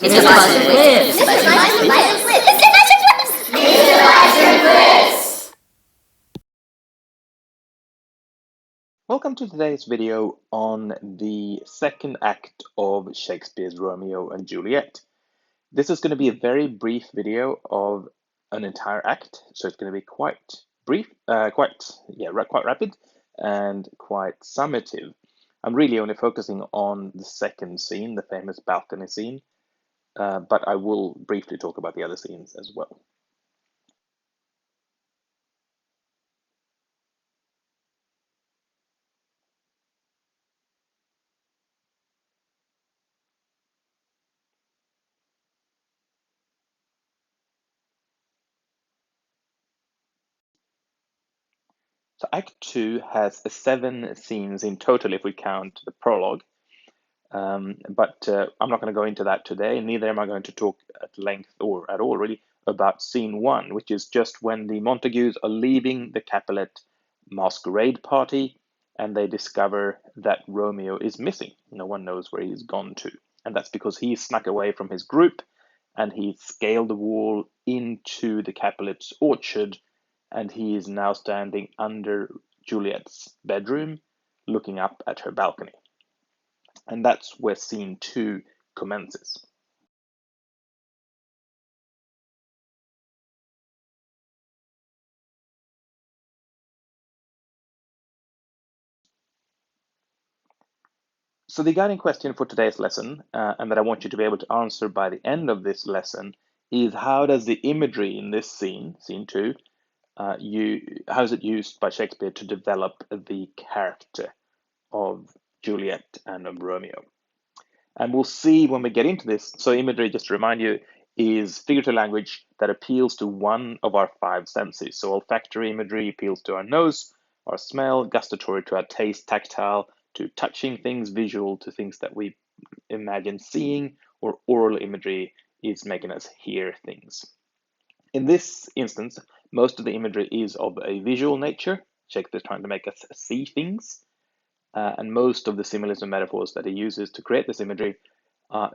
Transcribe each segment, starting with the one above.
Mr. Buster Quiz! Mr. Buster Quiz! Mr. Buster Quiz! Mr. Buster Quiz! Welcome to today's video on the second act of Shakespeare's Romeo and Juliet. This is going to be a very brief video of an entire act, so it's going to be quite brief, quite rapid and quite summative. I'm really only focusing on the second scene, the famous balcony scene, but I will briefly talk about the other scenes as well. So Act 2 has 7 scenes in total if we count the prologue. But I'm not going to go into that today, and neither am I going to talk at length or at all really about scene 1, which is just when the Montagues are leaving the Capulet masquerade party and they discover that Romeo is missing. No one knows where he's gone to, and that's because he snuck away from his group and he scaled the wall into the Capulet's orchard, and he is now standing under Juliet's bedroom looking up at her balcony. And that's where scene 2 commences. So the guiding question for today's lesson, and that I want you to be able to answer by the end of this lesson, is how does the imagery in this scene, scene 2, how is it used by Shakespeare to develop the character of Juliet and of Romeo? And we'll see when we get into this. So imagery, just to remind you, is figurative language that appeals to one of our 5 senses. So olfactory imagery appeals to our nose, our smell, gustatory to our taste, tactile to touching things, visual to things that we imagine seeing, or oral imagery is making us hear things. In this instance, most of the imagery is of a visual nature. Shakespeare's trying to make us see things. And most of the symbolism metaphors that he uses to create this imagery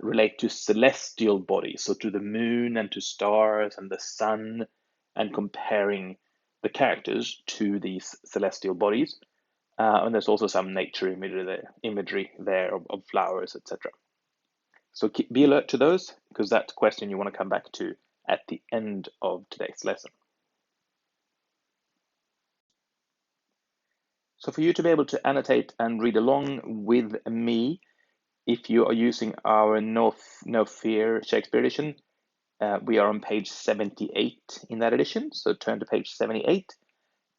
relate to celestial bodies, so to the moon and to stars and the sun, and comparing the characters to these celestial bodies. And there's also some nature imagery there of flowers, etc. So be alert to those, because that's a question you want to come back to at the end of today's lesson. So for you to be able to annotate and read along with me, if you are using our No Fear Shakespeare edition, we are on page 78 in that edition. So turn to page 78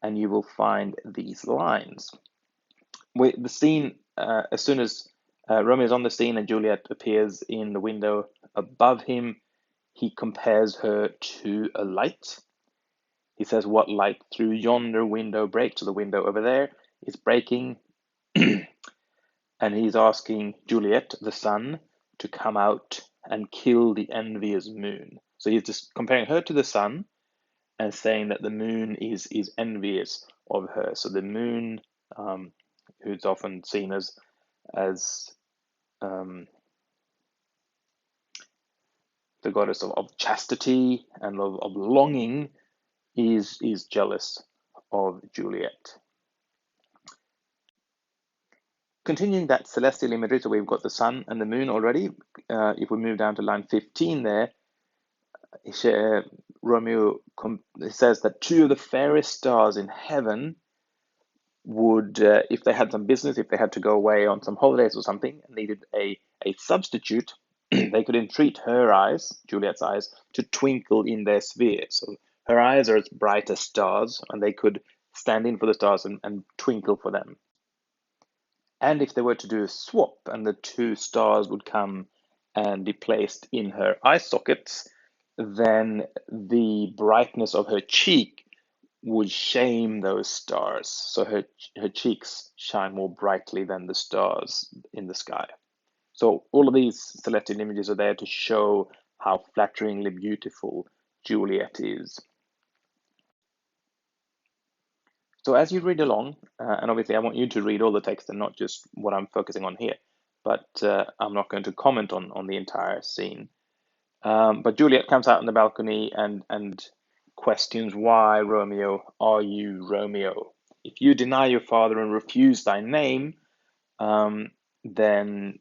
and you will find these lines. The scene, as soon as Romeo is on the scene and Juliet appears in the window above him, he compares her to a light. He says, "What light through yonder window breaks?" So the window over there is breaking. And he's asking Juliet, the sun, to come out and kill the envious moon. So he's just comparing her to the sun and saying that the moon is envious of her. So the moon, who's often seen as the goddess of chastity and of longing, is jealous of Juliet. Continuing that celestial imagery, so we've got the sun and the moon already. If we move down to line 15 there, Romeo says that 2 of the fairest stars in heaven would, if they had some business, if they had to go away on some holidays or something, and needed a substitute, they could entreat her eyes, Juliet's eyes, to twinkle in their sphere. So her eyes are as bright as stars, and they could stand in for the stars and twinkle for them. And if they were to do a swap and the 2 stars would come and be placed in her eye sockets, then the brightness of her cheek would shame those stars. So her cheeks shine more brightly than the stars in the sky. So all of these celestial images are there to show how flatteringly beautiful Juliet is. So as you read along, and obviously I want you to read all the text and not just what I'm focusing on here, but I'm not going to comment on the entire scene. But Juliet comes out on the balcony and questions, why, Romeo, are you Romeo? If you deny your father and refuse thy name, then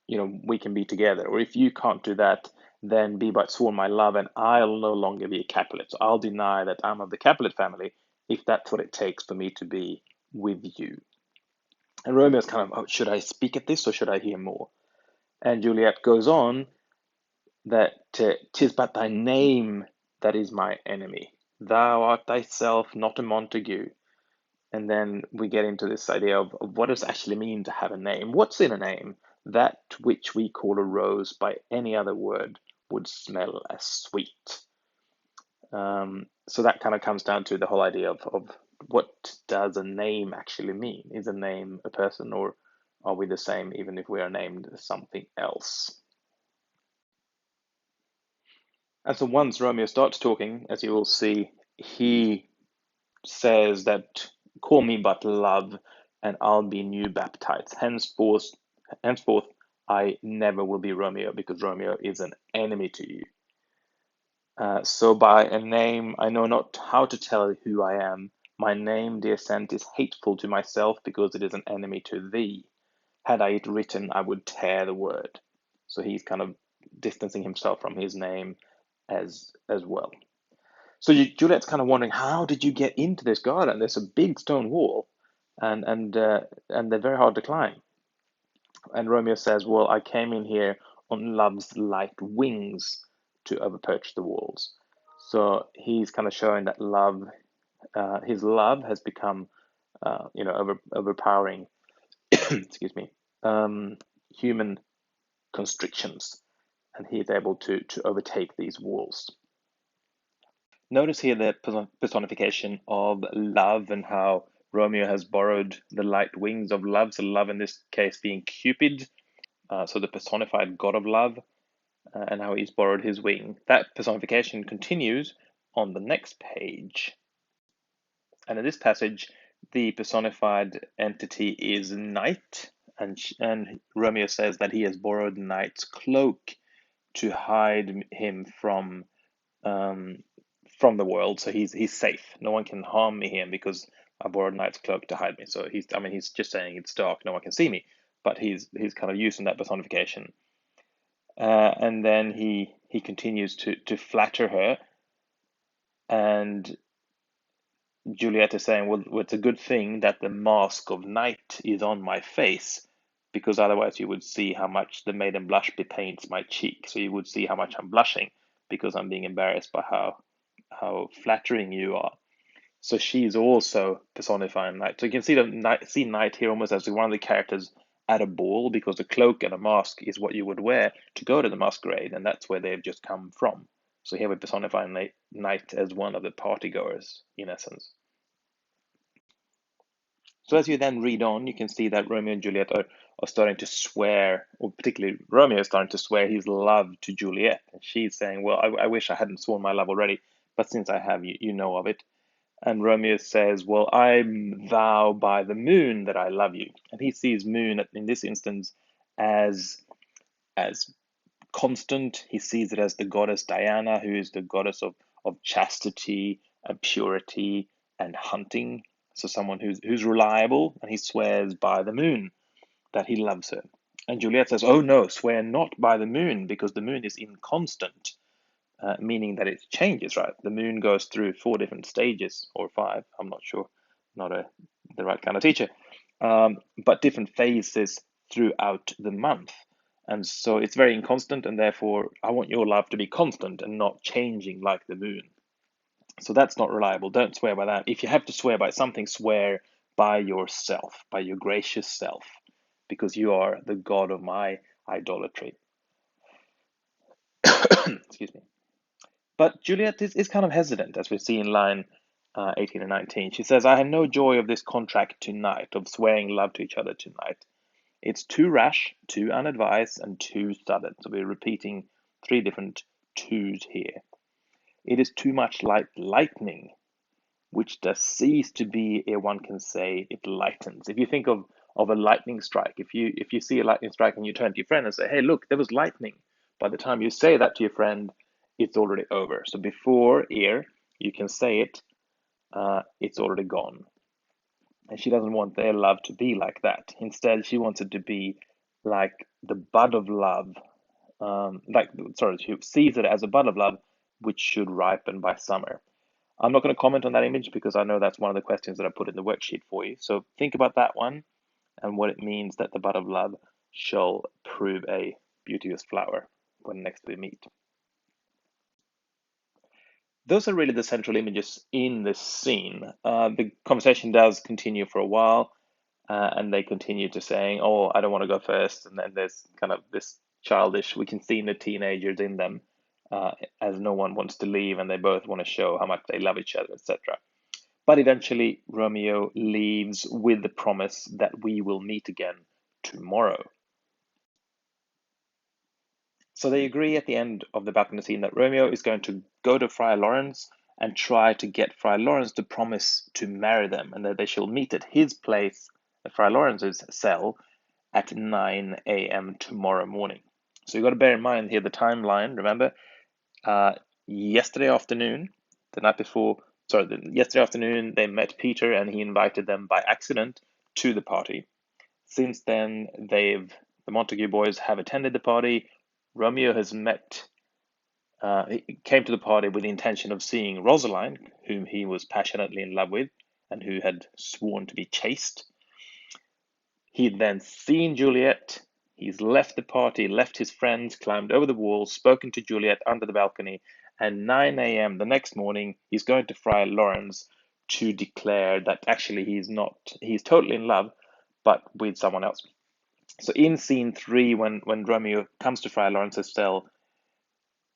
we can be together. Or if you can't do that, then be but sworn my love, and I'll no longer be a Capulet. So I'll deny that I'm of the Capulet family if that's what it takes for me to be with you. And Romeo's kind of, oh, should I speak at this or should I hear more? And Juliet goes on that tis but thy name that is my enemy. Thou art thyself not a Montague. And then we get into this idea of what does it actually mean to have a name? What's in a name? That which we call a rose by any other word would smell as sweet. So that kind of comes down to the whole idea of what does a name actually mean? Is a name a person, or are we the same even if we are named something else? And so once Romeo starts talking, as you will see, he says that call me but love, and I'll be new baptized. Henceforth, I never will be Romeo because Romeo is an enemy to you. So by a name, I know not how to tell who I am. My name, dear Scent, is hateful to myself because it is an enemy to thee. Had I it written, I would tear the word. So he's kind of distancing himself from his name as well. So Juliet's kind of wondering, how did you get into this garden? There's a big stone wall, and they're very hard to climb. And Romeo says, well, I came in here on love's light wings to overperch the walls. So he's kind of showing that his love has become, overpowering, excuse me, human constrictions, and he's able to overtake these walls. Notice here the personification of love and how Romeo has borrowed the light wings of love. So, love in this case being Cupid, so the personified god of love, and how he's borrowed his wing. That personification continues on the next page. And in this passage, the personified entity is Night, and Romeo says that he has borrowed Night's cloak to hide him from the world, so he's safe. No one can harm me here because I borrowed Night's cloak to hide me. So he's just saying it's dark, no one can see me, but he's kind of using that personification. And then he continues to flatter her, and Juliet is saying, well, it's a good thing that the mask of night is on my face, because otherwise you would see how much the maiden blush bepaints my cheek. So you would see how much I'm blushing because I'm being embarrassed by how flattering you are. So she's also personifying night. So you can see night here almost as one of the characters at a ball, because a cloak and a mask is what you would wear to go to the masquerade, and that's where they've just come from. So here we personify night as one of the partygoers, in essence. So as you then read on, you can see that Romeo and Juliet are starting to swear, or particularly Romeo is starting to swear his love to Juliet. And she's saying, well, I wish I hadn't sworn my love already, but since I have, you know of it. And Romeo says, well, I vow by the moon that I love you. And he sees moon in this instance as constant. He sees it as the goddess Diana, who is the goddess of chastity and purity and hunting. So someone who's reliable, and he swears by the moon that he loves her. And Juliet says, oh no, swear not by the moon, because the moon is inconstant, meaning that it changes, right? The moon goes through 4 different stages, or 5, I'm not sure, not the right kind of teacher, but different phases throughout the month. And so it's very inconstant, and therefore I want your love to be constant and not changing like the moon. So that's not reliable. Don't swear by that. If you have to swear by something, swear by yourself, by your gracious self, because you are the god of my idolatry. Excuse me. But Juliet is kind of hesitant, as we see in line 18 and 19. She says, I have no joy of this contract tonight, of swearing love to each other tonight. It's too rash, too unadvised, and too sudden. So we're repeating 3 different twos here. It is too much like lightning, which does cease to be ere one can say it lightens. If you think of a lightning strike, if you see a lightning strike and you turn to your friend and say, hey, look, there was lightning, By the time you say that to your friend, it's already over. So before here, you can say it, it's already gone. And she doesn't want their love to be like that. Instead, she wants it to be like the bud of love. She sees it as a bud of love, which should ripen by summer. I'm not going to comment on that image because I know that's one of the questions that I put in the worksheet for you. So think about that one and what it means that the bud of love shall prove a beauteous flower when next we meet. Those are really the central images in this scene. The conversation does continue for a while, and they continue to saying, "Oh, I don't want to go first," and then there's kind of this childish. We can see the teenagers in them, as no one wants to leave, and they both want to show how much they love each other, etc. But eventually, Romeo leaves with the promise that we will meet again tomorrow. So they agree at the end of the balcony scene that Romeo is going to go to Friar Lawrence and try to get Friar Lawrence to promise to marry them, and that they shall meet at his place, at Friar Lawrence's cell, at 9 a.m. tomorrow morning. So you've got to bear in mind here the timeline. Remember, yesterday afternoon, yesterday afternoon they met Peter and he invited them by accident to the party. Since then, the Montague boys have attended the party. Romeo has he came to the party with the intention of seeing Rosaline, whom he was passionately in love with and who had sworn to be chaste. He'd then seen Juliet. He's left the party, left his friends, climbed over the wall, spoken to Juliet under the balcony, and 9 a.m. the next morning, he's going to Friar Lawrence to declare that actually he's totally in love, but with someone else. So in scene 3, when Romeo comes to Friar Lawrence's cell,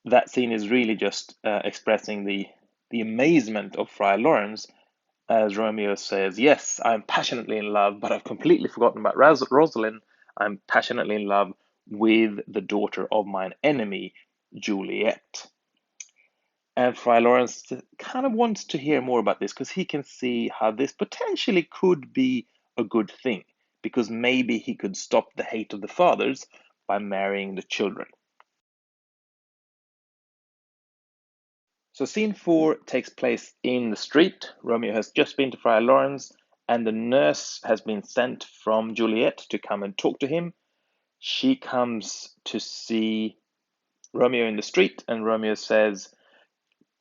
that scene is really just expressing the amazement of Friar Lawrence as Romeo says, "Yes, I'm passionately in love, but I've completely forgotten about Rosalind. I'm passionately in love with the daughter of mine enemy, Juliet." And Friar Lawrence kind of wants to hear more about this because he can see how this potentially could be a good thing, because maybe he could stop the hate of the fathers by marrying the children. So scene 4 takes place in the street. Romeo has just been to Friar Lawrence, and the nurse has been sent from Juliet to come and talk to him. She comes to see Romeo in the street, and Romeo says,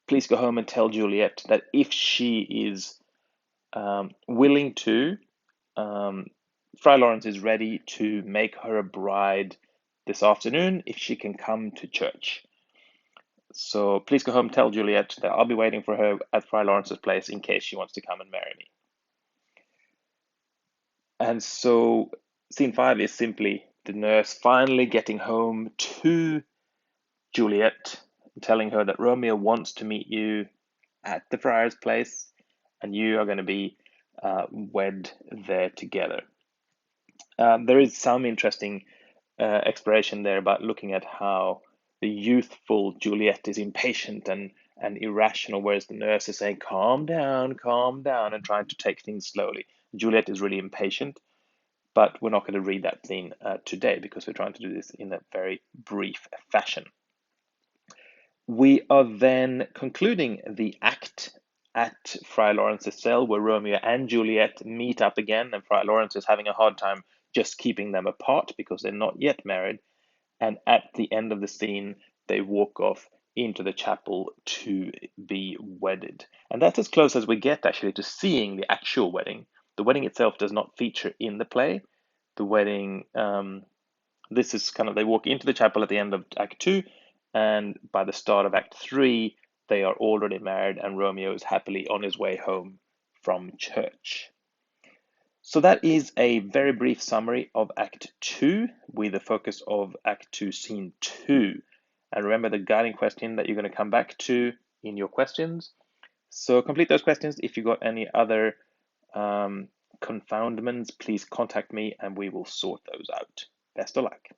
"Please go home and tell Juliet that if she is willing to, Friar Lawrence is ready to make her a bride this afternoon if she can come to church. So please go home, tell Juliet that I'll be waiting for her at Friar Lawrence's place in case she wants to come and marry me." And so scene 5 is simply the nurse finally getting home to Juliet, telling her that Romeo wants to meet you at the friar's place, and you are going to be wed there together. There is some interesting exploration there about looking at how the youthful Juliet is impatient and irrational, whereas the nurse is saying, calm down, and trying to take things slowly. Juliet is really impatient, but we're not going to read that scene today because we're trying to do this in a very brief fashion. We are then concluding the act at Friar Lawrence's cell, where Romeo and Juliet meet up again, and Friar Lawrence is having a hard time just keeping them apart because they're not yet married. And at the end of the scene, they walk off into the chapel to be wedded. And that's as close as we get actually to seeing the actual wedding. The wedding itself does not feature in the play. The wedding, this is kind of, they walk into the chapel at the end of Act 2, and by the start of Act 3, they are already married, and Romeo is happily on his way home from church. So that is a very brief summary of Act 2 with the focus of Act 2, Scene 2. And remember the guiding question that you're going to come back to in your questions. So complete those questions. If you've got any other confoundments, please contact me and we will sort those out. Best of luck.